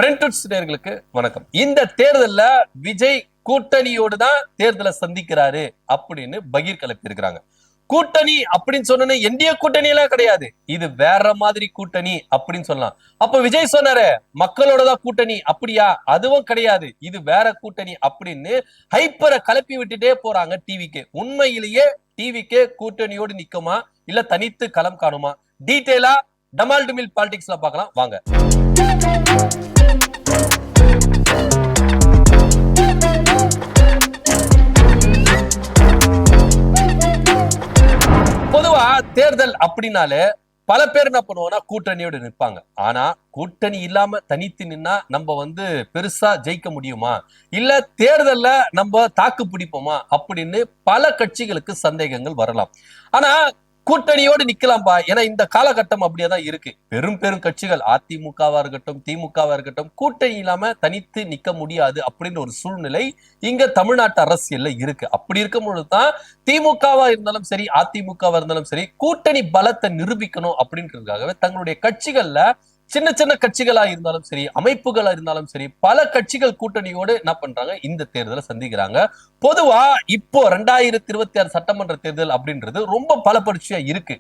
நேயர்களுக்கு வணக்கம். இந்த தேர்தல்ல விஜய் கூட்டணியோடு தான் தேர்தலை சந்திக்கிறாரு அப்படின்னு பகீர் கிளப்பி இருக்கிறாங்க. கூட்டணி அப்படின்னு சொன்ன என்டிஏ கூட்டணி எல்லாம் கிடையாது, இது வேற மாதிரி கூட்டணி அப்படின்னு சொல்லலாம். அப்ப விஜய் சொன்னாரு மக்களோட தான் கூட்டணி, அப்படியா? அதுவும் கிடையாது, இது வேற கூட்டணி அப்படின்னு ஹைப்பரை கிளப்பி விட்டுட்டே போறாங்க டிவிக்கு. உண்மையிலேயே டிவிக்கு கூட்டணியோடு நிக்குமா இல்ல தனித்து களம் காணுமா? டீடைலா டமால் டுமில் பாலிடிக்ஸ்ல பார்க்கலாம் வாங்க. பொதுவா தேர்தல் அப்படின்னாலே பல பேர் என்ன பண்ணுவோம்னா கூட்டணியோடு நிற்பாங்க. ஆனா கூட்டணி இல்லாம தனித்து நின்னா நம்ம பெருசா ஜெயிக்க முடியுமா, இல்ல தேர்தல்ல நம்ம தாக்கு பிடிப்போமா அப்படின்னு பல கட்சிகளுக்கு சந்தேகங்கள் வரலாம். ஆனா கூட்டணியோடு நிக்கலாம்பா, ஏன்னா இந்த காலகட்டம் அப்படியேதான் இருக்கு. பெரும் பெரும் கட்சிகள் அதிமுகவா இருக்கட்டும் திமுகவா இருக்கட்டும் கூட்டணி இல்லாம தனித்து நிக்க முடியாது அப்படின்ற ஒரு சூழ்நிலை இங்க தமிழ்நாட்டு அரசியல்ல இருக்கு. அப்படி இருக்கும் பொழுதுதான் திமுகவா இருந்தாலும் சரி அதிமுகவா இருந்தாலும் சரி கூட்டணி பலத்தை நிரூபிக்கணும் அப்படின்றதுக்காகவே தங்களுடைய கட்சிகள்ல சின்ன சின்ன கட்சிகளா இருந்தாலும் சரி அமைப்புகளா இருந்தாலும் சரி பல கட்சிகள் கூட்டணியோடு என்ன பண்றாங்க, இந்த தேர்தலை சந்திக்கிறாங்க. பொதுவா இப்போ 2026 சட்டமன்ற தேர்தல் அப்படின்றது ரொம்ப பல பரீட்சையா இருக்கு.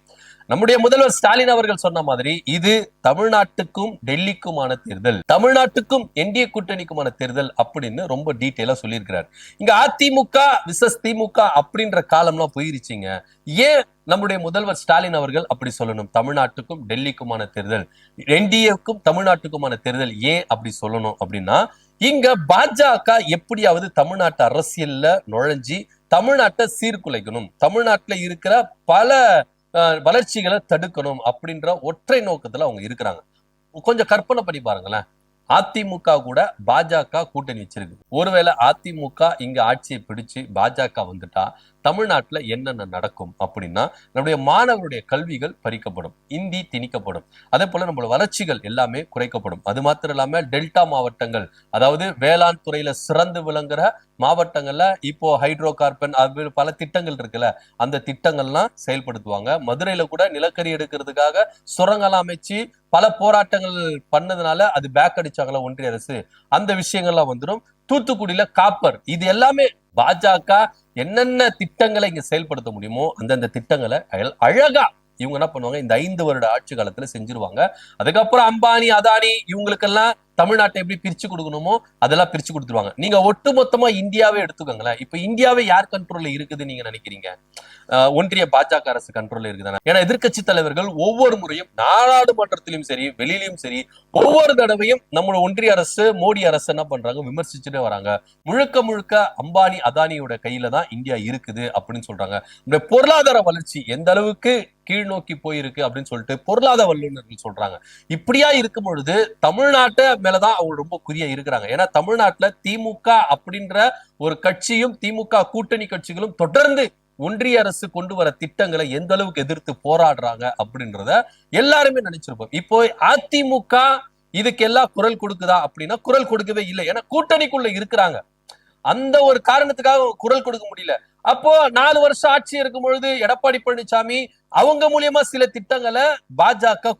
நம்முடைய முதல்வர் ஸ்டாலின் அவர்கள் சொன்ன மாதிரி இது தமிழ்நாட்டுக்கும் டெல்லிக்குமான தேர்தல், தமிழ்நாட்டுக்கும் என்டிஏ கூட்டணிக்குமான தேர்தல் அப்படின்னு ரொம்ப டீட்டெயிலா சொல்லியிருக்கிறார். இங்க அதிமுக விசஸ் திமுக அப்படின்ற காலம்லாம் போயிருச்சுங்க. ஏன் நம்முடைய முதல்வர் ஸ்டாலின் அவர்கள் அப்படி சொல்லணும்? தமிழ்நாட்டுக்கும் டெல்லிக்குமான தேர்தல், என்டிஏக்கும் தமிழ்நாட்டுக்குமான தேர்தல் ஏன் அப்படி சொல்லணும் அப்படின்னா, இங்க பாஜக எப்படியாவது தமிழ்நாட்டு அரசியல்ல நுழைஞ்சி தமிழ்நாட்டை சீர்குலைக்கணும், தமிழ்நாட்டுல இருக்கிற பல வளர்ச்சிகளை தடுக்கணும் அப்படின்ற ஒற்றை நோக்கத்துல அவங்க இருக்கிறாங்க. கொஞ்சம் கற்பனை பண்ணி பாருங்களேன், அதிமுக கூட பாஜக கூட்டணி வச்சிருக்கு. ஒருவேளை அதிமுக இங்க ஆட்சியை பிடிச்சு பாஜக வந்துட்டா தமிழ்நாட்டுல என்னென்ன நடக்கும் அப்படின்னா, நம்முடைய மாணவருடைய கல்விகள் பறிக்கப்படும், இந்தி திணிக்கப்படும், அதே போல நம்மளோட வளர்ச்சிகள் எல்லாமே குறைக்கப்படும். அது மாத்திரம் இல்லாம டெல்டா மாவட்டங்கள், அதாவது வேளாண் துறையில சிறந்து விளங்குற மாவட்டங்கள்ல இப்போ ஹைட்ரோ கார்பன் பல திட்டங்கள் இருக்குல்ல, அந்த திட்டங்கள்லாம் செயல்படுத்துவாங்க. மதுரையில கூட நிலக்கரி எடுக்கிறதுக்காக சுரங்கெல்லாம் அமைச்சு பல போராட்டங்கள் பண்ணதுனால அது பேக் அடிச்சாங்களா ஒன்றிய அரசு, அந்த விஷயங்கள்லாம் வந்துடும். தூத்துக்குடியில காப்பர், இது எல்லாமே பாஜக என்னென்ன திட்டங்களை இங்க செயல்படுத்த முடியுமோ அந்தந்த திட்டங்களை அழகா இவங்க என்ன பண்ணுவாங்க, இந்த 5 வருட ஆட்சி காலத்துல செஞ்சிருவாங்க. அதுக்கப்புறம் அம்பானி அதானி இவங்களுக்கெல்லாம் தமிழ்நாட்டை எப்படி பிரிச்சு கொடுக்கணுமோ அதெல்லாம் பிரிச்சு கொடுத்துருவாங்க. நீங்க ஒட்டு மொத்தமா இந்தியாவே எடுத்துக்கோங்களேன். இப்ப இந்தியாவே யார் கண்ட்ரோல்ல இருக்குதுன்னு நீங்க நினைக்கிறீங்க? ஒன்றிய பாஜக அரசு கண்ட்ரோல்ல இருக்குதானே? ஏன்னா எதிர்கட்சி தலைவர்கள் ஒவ்வொரு முறையும் நாடாளுமன்றத்திலும் சரி வெளியிலும் சரி ஒவ்வொரு தடவையும் நம்மளோட ஒன்றிய அரசு மோடி அரசு என்ன பண்றாங்க, விமர்சிச்சுட்டே வராங்க. முழுக்க முழுக்க அம்பானி அதானியோட கையில தான் இந்தியா இருக்குது அப்படின்னு சொல்றாங்க. இந்த பொருளாதார வளர்ச்சி எந்த அளவுக்கு கீழ் நோக்கி போயிருக்கு அப்படின்னு சொல்லிட்டு பொருளாதார வல்லுநர்கள் சொல்றாங்க. இப்படியா இருக்கும் பொழுது தமிழ்நாட்டை மேலதான் அவங்க ரொம்ப குறியா இருக்கிறாங்க. ஏன்னா தமிழ்நாட்டுல திமுக அப்படின்ற ஒரு கட்சியும் திமுக கூட்டணி கட்சிகளும் தொடர்ந்து ஒன்றிய அரசு கொண்டு வர திட்டங்களை எந்த அளவுக்கு எதிர்த்து போராடுறாங்க அப்படின்றத எல்லாருமே நினைச்சிருப்போம். இப்போ அதிமுக இதுக்கெல்லாம் குரல் கொடுக்குதா அப்படின்னா குரல் கொடுக்கவே இல்லை. ஏன்னா கூட்டணிக்குள்ள இருக்கிறாங்க, அந்த ஒரு காரணத்துக்காக குரல் கொடுக்க முடியல. அப்போ 4 வருஷம் ஆட்சி இருக்கும் பொழுது எடப்பாடி பழனிசாமி அவங்க மூலியமா சில திட்டங்களை பாஜக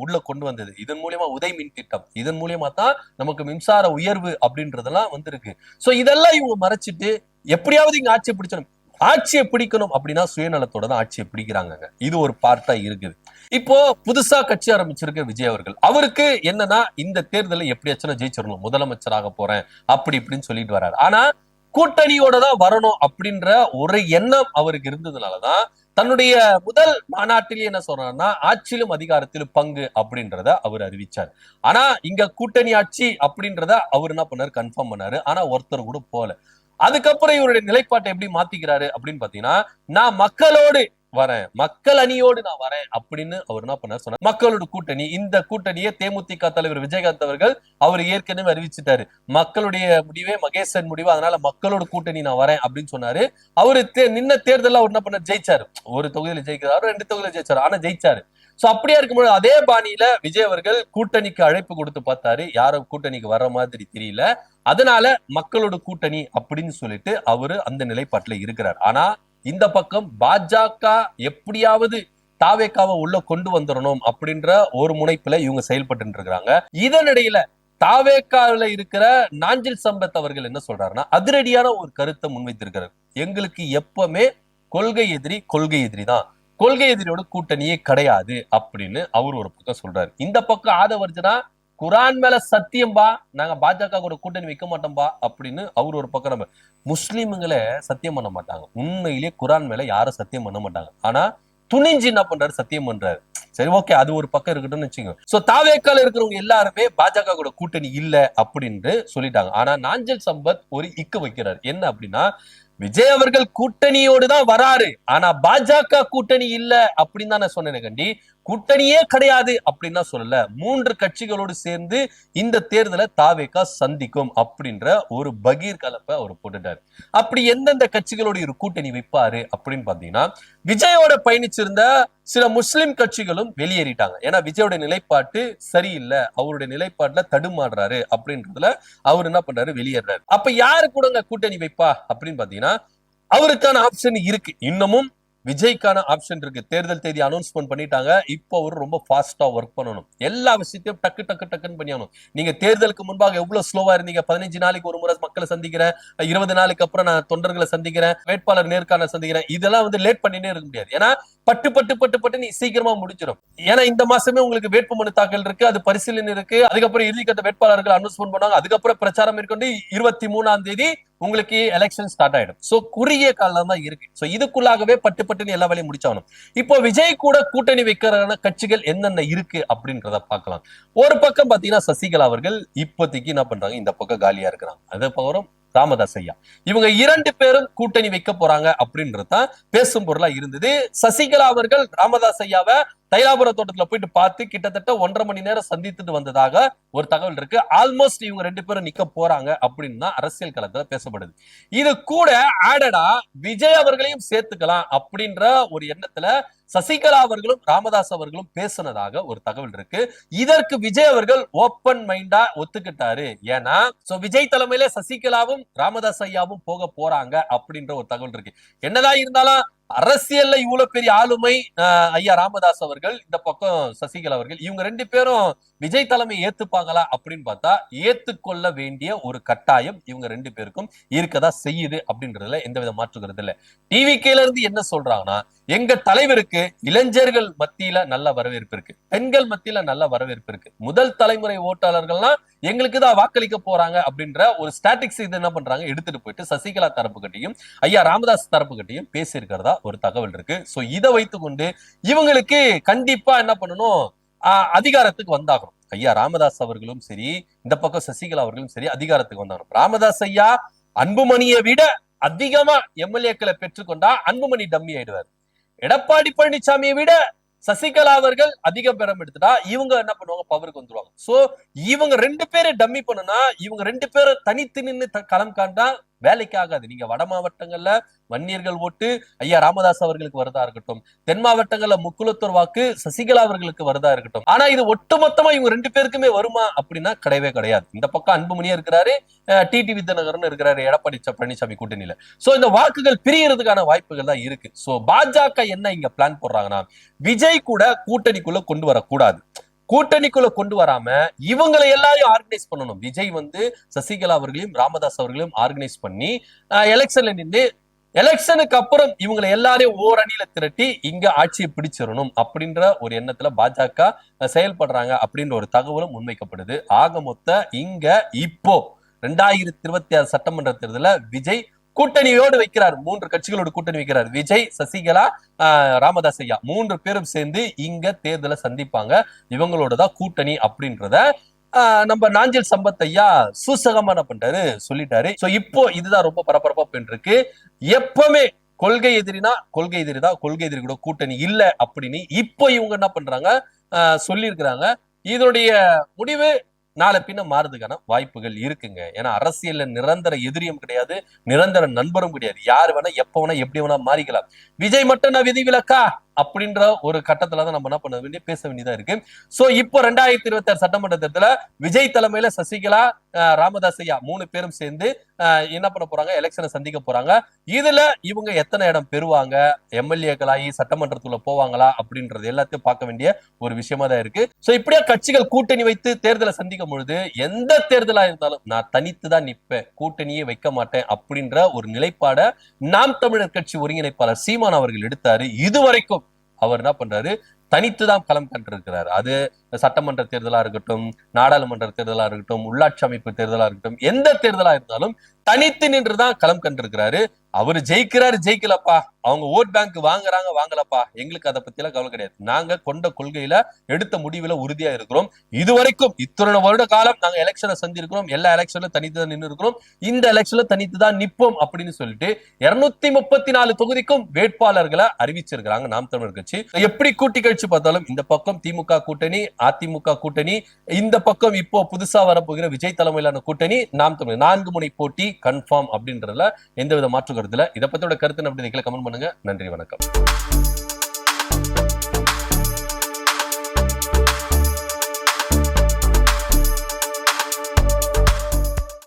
உள்ள கொண்டு வந்தது. இதன் மூலியமா உதய் மின் திட்டம், இதன் மூலியமா தான் நமக்கு மின்சார உயர்வு அப்படின்றதெல்லாம் வந்திருக்கு. சோ இதெல்லாம் இவங்க மறைச்சிட்டு எப்படியாவது இங்க ஆட்சியை பிடிக்கணும் அப்படின்னா சுயநலத்தோட தான் ஆட்சியை பிடிக்கிறாங்க. இது ஒரு பார்ட்டா இருக்குது. இப்போ புதுசா கட்சி ஆரம்பிச்சிருக்க விஜய் அவர்கள், அவருக்கு என்னன்னா இந்த தேர்தலை எப்படியாச்சும் ஜெயிச்சிடணும், முதலமைச்சராக போறேன் அப்படி இப்படின்னு சொல்லிட்டு வர்றாரு. ஆனா கூட்டணியோட தான் வரணும் அப்படின்ற ஒரு எண்ணம் அவருக்கு இருந்ததுனாலதான் தன்னுடைய முதல் மாநாட்டிலேயே என்ன சொல்றாருன்னா ஆட்சியிலும் அதிகாரத்திலும் பங்கு அப்படின்றத அவர் அறிவிச்சார். ஆனா இங்க கூட்டணி ஆட்சி அப்படின்றத அவர் என்ன பண்ணாரு, கன்ஃபார்ம் பண்ணாரு. ஆனா ஒருத்தர் கூட போல. அதுக்கப்புறம் இவருடைய நிலைப்பாட்டை எப்படி மாத்திக்கிறாரு அப்படின்னு பாத்தீங்கன்னா, நான் மக்களோடு வரேன், மக்கள் அணியோடு நான் வரேன் அப்படின்னு அவர் என்ன பண்ணார் சொன்னார். மக்களோட கூட்டணி, இந்த கூட்டணியை தேமுதிக தலைவர் விஜயகாந்த் அவர்கள் அவர் ஏற்கனவே அறிவிச்சுட்டாரு. மக்களுடைய முடிவே மகேசன் முடிவு, அதனால மக்களோட கூட்டணி நான் வரேன் அப்படின்னு சொன்னாரு. அவரு நின்ன தேர்தலில் அவர் என்ன பண்ண ஜெயிச்சாரு. ஒரு தொகுதியில ஜெயிக்கிறாரு, 2 தொகுதியில ஜெயிச்சாரு, ஆனா ஜெயிச்சாரு. சோ அப்படியா இருக்கும்போது அதே பாணியில விஜய் அவர்கள் கூட்டணிக்கு அழைப்பு கொடுத்து பார்த்தாரு, யாரும் கூட்டணிக்கு வர்ற மாதிரி தெரியல. அதனால மக்களோட கூட்டணி அப்படின்னு சொல்லிட்டு அவரு அந்த நிலைப்பாட்டுல இருக்கிறார். ஆனா இந்த பக்கம் பாஜக எப்படியாவது தாவேக்காவை உள்ள கொண்டு வந்துடணும் அப்படின்ற ஒரு முனைப்புல இவங்க செயல்பட்டு இருக்காங்க. இதனிடையில தாவேக்காவில இருக்கிற நாஞ்சில் சம்பத் அவர்கள் என்ன சொல்றாருன்னா அதிரடியான ஒரு கருத்தை முன்வைத்திருக்கிறார். எங்களுக்கு எப்பவுமே கொள்கை எதிரி தான், கொள்கை எதிரியோட கூட்டணியே கிடையாது அப்படின்னு அவர் ஒரு பக்கம் சொல்றாரு. இந்த பக்கம் ஆதவர்ஜனா குரான் மேல சத்தியம்பா, நாங்க பாஜக கூட கூட்டணி வைக்க மாட்டோம்பா அப்படின்னு அவர் ஒரு பக்கம். நம்ம முஸ்லிம்களை சத்தியம் பண்ண மாட்டாங்க, உண்மையிலேயே குரான் மேல யாரும் சத்தியம் பண்ண மாட்டாங்க. ஆனா துணிஞ்சு என்ன பண்றாரு, சத்தியம் பண்றாரு. சரி, ஓகே, அது ஒரு பக்கம் இருக்கட்டும்னு வச்சுக்கோங்க. சோ தாவேக்கால இருக்கிறவங்க எல்லாருமே பாஜக கூட கூட்டணி இல்ல அப்படின்னு சொல்லிட்டாங்க. ஆனா நாஞ்சல் சம்பத் ஒரு இக்கு வைக்கிறார். என்ன அப்படின்னா, விஜய் அவர்கள் கூட்டணியோடு தான் வராரு, ஆனா பாஜக கூட்டணி இல்ல அப்படின்னு தான் நான் சொன்னேன் கண்டி. கூட்டணியே கிடையாது அப்படின்னு சொல்லல. 3 கட்சிகளோடு சேர்ந்து இந்த தேர்தலை தாவேகா சந்திக்கும் அப்படின்ற ஒரு பகீர் கலப்பை அவர் போட்டுட்டாரு. அப்படி எந்தெந்த கட்சிகளோடு ஒரு கூட்டணி வைப்பாரு அப்படின்னு பாத்தீங்கன்னா, விஜயோட பயணிச்சிருந்த சில முஸ்லிம் கட்சிகளும் வெளியேறிட்டாங்க. ஏன்னா விஜயோட நிலைப்பாட்டு சரியில்லை, அவருடைய நிலைப்பாட்டுல தடுமாறுறாரு அப்படின்றதுல அவர் என்ன பண்றாரு, வெளியேறாரு. அப்ப யாரு கூட கூட்டணி வைப்பா அப்படின்னு பாத்தீங்கன்னா, அவருக்கான ஆப்ஷன் இருக்கு. இன்னமும் விஜய்க்கான ஆப்ஷன் இருக்கு. தேர்தல் தேதி அனௌன்ஸ்மெண்ட் பண்ணிட்டாங்க. இப்போ அவர் ரொம்ப ஃபாஸ்டா ஒர்க் பண்ணணும். எல்லா விஷயத்தையும் டக்கு டக்கு டக்குன்னு பண்ணியாகணும். நீங்க தேர்தலுக்கு முன்பாக எவ்வளவு ஸ்லோவா இருந்தீங்க, 15 நாளைக்கு ஒரு முறை மக்களை சந்திக்கிறேன், 20 நாளைக்கு அப்புறம் நான் தொண்டர்களை சந்திக்கிறேன், வேட்பாளர் நேர்காணல் சந்திக்கிறேன், இதெல்லாம் லேட் பண்ணினே இருக்க முடியாது. ஏன்னா பட்டு நீ சீக்கிரமா முடிஞ்சிடும். ஏன்னா இந்த மாசமே உங்களுக்கு வேட்புமனு தாக்கல் இருக்கு, அது பரிசீலனை இருக்கு, அதுக்கப்புறம் இறுதிக்கட்ட வேட்பாளர்கள் அனௌன்ஸ்மெண்ட் பண்ணுவாங்க, அதுக்கப்புறம் பிரச்சாரம் மேற்கொண்டு 23ஆம் தேதி உங்களுக்கு எலெக்ஷன் ஸ்டார்ட் ஆயிடும். சோ குறுகிய காலம் தான் இருக்கு. சோ இதுக்குள்ளாகவே பட்டு எல்லா வேலையும் முடிச்சாகணும். இப்போ விஜய் கூட கூட்டணி வைக்கிற கட்சிகள் என்னென்ன இருக்கு அப்படின்றத பார்க்கலாம். ஒரு பக்கம் பாத்தீங்கன்னா சசிகலா அவர்கள் இப்போதைக்கு என்ன பண்றாங்க, இந்த பக்கம் காலியா இருக்கிறாங்க. அதே பக்கம் ராமதாஸ் ஐயா, இவங்க 2 பேரும் கூட்டணி வைக்க போறாங்க அப்படின்றதுதான் பேசும் பொருளா இருந்தது. சசிகலா அவர்கள் ராமதாஸ் ஐயாவை தைலாபுர தோட்டத்துல போயிட்டு பார்த்து கிட்டத்தட்ட 1.5 மணி நேரம் சந்தித்துட்டு வந்ததாக ஒரு தகவல் இருக்கு. ஆல்மோஸ்ட் இவங்க 2 பேரும் நிக்க போறாங்க அப்படின்னு தான் அரசியல் களத்துல பேசப்படுது. இது கூட ஆடடா விஜய் அவர்களையும் சேர்த்துக்கலாம் அப்படின்ற ஒரு எண்ணத்துல சசிகலா அவர்களும் ராமதாஸ் அவர்களும் பேசினதாக ஒரு தகவல் இருக்கு. இதற்கு விஜய் அவர்கள் ஓப்பன் மைண்டா ஒத்துக்கிட்டாரு. ஏன்னா விஜய் தலைமையில சசிகலாவும் ராமதாஸ் ஐயாவும் போக போறாங்க அப்படின்ற ஒரு தகவல் இருக்கு. என்னதான் இருந்தாலும் அரசியல்ல இவ்வளவு பெரிய ஆளுமை ஐயா ராமதாஸ் அவர்கள், இந்த பக்கம் சசிகலா அவர்கள், இவங்க 2 பேரும் விஜய் தலைமை ஏத்துப்பாங்களா அப்படின்னு பார்த்தா ஏத்துக்கொள்ள வேண்டிய ஒரு கட்டாயம் இவங்க 2 பேருக்கும் இருக்கதா செய்யுது அப்படின்றதுல எந்தவித மாற்றுகிறது இல்லை. டிவிகேல இருந்து என்ன சொல்றாங்கன்னா, எங்க தலைவருக்கு இளைஞர்கள் மத்தியில நல்ல வரவேற்பு இருக்கு, பெண்கள் மத்தியில நல்ல வரவேற்பு இருக்கு, முதல் தலைமுறை ஓட்டாளர்கள்லாம் எங்களுக்கு தான் வாக்களிக்க போறாங்க அப்படின்ற ஒரு ஸ்டாட்டிக்ஸ் இது என்ன பண்றாங்க, எடுத்துட்டு போயிட்டு சசிகலா தரப்பு கட்டியும் ஐயா ராமதாஸ் தரப்பு கட்டியும் பேசியிருக்கிறதா ஒரு தகவல் இருக்கு. சோ இதை வைத்துக்கொண்டு இவங்களுக்கு கண்டிப்பா என்ன பண்ணணும், அதிகாரத்துக்கு வந்தாகணும். ஐயா ராமதாஸ் அவர்களும் சரி, இந்த பக்கம் சசிகலா அவர்களும் சரி அதிகாரத்துக்கு வந்தாகணும். ராமதாஸ் ஐயா அன்புமணியை விட அதிகமா எம்எல்ஏக்களை பெற்றுக்கொண்டா அன்புமணி டம்மி ஆயிடுவார். எடப்பாடி பழனிசாமியை விட சசிகலா அவர்கள் அதிக பேரம் எடுத்துட்டா இவங்க என்ன பண்ணுவாங்க, பவருக்கு வந்துருவாங்க. சோ இவங்க 2 பேரும் டம்மி பண்ணுனா, இவங்க 2 பேரும் தனித்து நின்று களம் காண்டா வேலைக்கு ஆகாது. நீங்க வட மாவட்டங்கள்ல வன்னியர்கள் ஓட்டு ஐயா ராமதாஸ் அவர்களுக்கு வருதா இருக்கட்டும், தென் மாவட்டங்கள்ல முக்குலத்தூர் வாக்கு சசிகலா அவர்களுக்கு வருதா இருக்கட்டும், ஆனா இது ஒட்டுமொத்தமா இவங்க 2 பேருக்குமே வருமா அப்படின்னா கிடையவே கிடையாது. இந்த பக்கம் அன்புமணியா இருக்கிறாரு, டிடி வித்யநகர்னு இருக்கிறாரு எடப்பாடி பழனிசாமி கூட்டணியில. சோ இந்த வாக்குகள் பிரியறதுக்கான வாய்ப்புகள் தான் இருக்கு. சோ பாஜக என்ன இங்க பிளான் போடுறாங்கன்னா, விஜய் கூட கூட்டணிக்குள்ள கொண்டு வரக்கூடாது, கூட்டணிக்குள்ள கொண்டு வராம இவங்களை எல்லாரையும் ஆர்கனைஸ் பண்ணணும். விஜய் சசிகலா அவர்களையும் ராமதாஸ் அவர்களையும் ஆர்கனைஸ் பண்ணி எலெக்ஷன்ல நின்று எலெக்ஷனுக்கு அப்புறம் இவங்களை எல்லாரையும் ஓரணியில திரட்டி இங்க ஆட்சியை பிடிச்சிடணும் அப்படின்ற ஒரு எண்ணத்துல பாஜக செயல்படுறாங்க அப்படின்ற ஒரு தகவலும் முன்வைக்கப்படுது. ஆக மொத்த இங்க இப்போ 2026 சட்டமன்ற தேர்தலில் விஜய் கூட்டணியோடு வைக்கிறார், 3 கட்சிகளோடு கூட்டணி வைக்கிறார். விஜய், சசிகலா, ராமதாஸ் ஐயா 3 பேரும் சேர்ந்து இங்க தேர்தலை சந்திப்பாங்க. இவங்களோட தான் கூட்டணி அப்படின்றத நம்ம நாஞ்சில் சம்பத் ஐயா சூசகமான பண்றாரு, சொல்லிட்டாரு. சோ இப்போ இதுதான் ரொம்ப பரபரப்பா போயிட்டு இருக்கு. எப்பவுமே கொள்கை எதிரினா கொள்கை எதிரிதான், கொள்கை எதிரி கூட கூட்டணி இல்ல அப்படின்னு இப்போ இவங்க என்ன பண்றாங்க, சொல்லி இருக்கிறாங்க. இதனுடைய முடிவு நாளை பின்ன மாறுறதுக்கான வாய்ப்புகள் இருக்குங்க. ஏன்னா அரசியல்ல நிரந்தர எதிரியும் கிடையாது, நிரந்தர நண்பரும் கிடையாது. யாரு வேணா எப்ப வேணா எப்படி வேணா மாறிக்கலாம். விஜய் மட்டும் நான் விதிவிலக்கா? அப்படின்ற ஒரு கட்டத்துல தான் நம்ம என்ன பண்ண வேண்டிய பேச வேண்டியதா இருக்கு. சோ இப்போ 2026 சட்டமன்ற தேர்தல விஜய் தலைமையில சசிகலா, ராமதாஸ் ஐயா 3 பேரும் சேர்ந்து என்ன பண்ண போறாங்க, எலெக்ஷனை சந்திக்க போறாங்க. இதுல இவங்க எத்தனை இடம் பெறுவாங்க, எம்எல்ஏக்களாகி சட்டமன்றத்துக்குள்ள போவாங்களா அப்படின்றது எல்லாத்தையும் பார்க்க வேண்டிய ஒரு விஷயமா தான் இருக்கு. சோ இப்படியா கட்சிகள் கூட்டணி வைத்து தேர்தலை சந்திக்கும் பொழுது எந்த தேர்தலா இருந்தாலும் நான் தனித்து தான் நிற்பேன், கூட்டணியே வைக்க மாட்டேன் அப்படின்ற ஒரு நிலைப்பாட நாம் தமிழர் கட்சி ஒருங்கிணைப்பாளர் சீமான் அவர்கள் எடுத்தாரு. இதுவரைக்கும் அவர் என்ன பண்றாரு, தனித்துதான் களம் கண்டிருக்கிறார். அது சட்டமன்ற தேர்தலா இருக்கட்டும், நாடாளுமன்ற தேர்தலா இருக்கட்டும், உள்ளாட்சி அமைப்பு தேர்தலா இருக்கட்டும், எந்த தேர்தலா இருந்தாலும் தனித்து நின்றுதான் களம் கண்டிருக்கிறாரு. அவரு ஜெயிக்கிறாரு ஜெயிக்கலப்பா, அவங்க ஓட் பேங்க் வாங்குறாங்க வாங்கலப்பா, எங்களுக்கு அதை பத்தி எல்லாம் கவலை கிடையாது. நாங்க கொண்ட கொள்கையில எடுத்த முடிவுல உறுதியா இருக்கிறோம். இதுவரைக்கும் இத்தனை வருட காலம் நாங்க எலெக்ஷனை சந்திருக்கிறோம், எல்லா எலெக்ஷன்ல தனித்து தான் நின்று இருக்கிறோம், இந்த எலெக்ஷன்ல தனித்து தான் நிப்போம் அப்படின்னு சொல்லிட்டு 234 தொகுதிக்கும் வேட்பாளர்களை அறிவிச்சிருக்கிறாங்க நாம் தமிழர் கட்சி. எப்படி கூட்டி கழிச்சு பார்த்தாலும் இந்த பக்கம் திமுக கூட்டணி, அதிமுக கூட்டணி, இந்த பக்கம் இப்போ புதுசா வரப்போகிற விஜய் தலைமையிலான கூட்டணி, நாம் தமிழர் 4 முனை போட்டி கன்ஃபார்ம் அப்படின்றதுல எந்தவித மாற்று கருத்துல. இதை பத்தியோட கருத்து அப்படி கமெண்ட் பண்ணுங்க. நன்றி, வணக்கம்.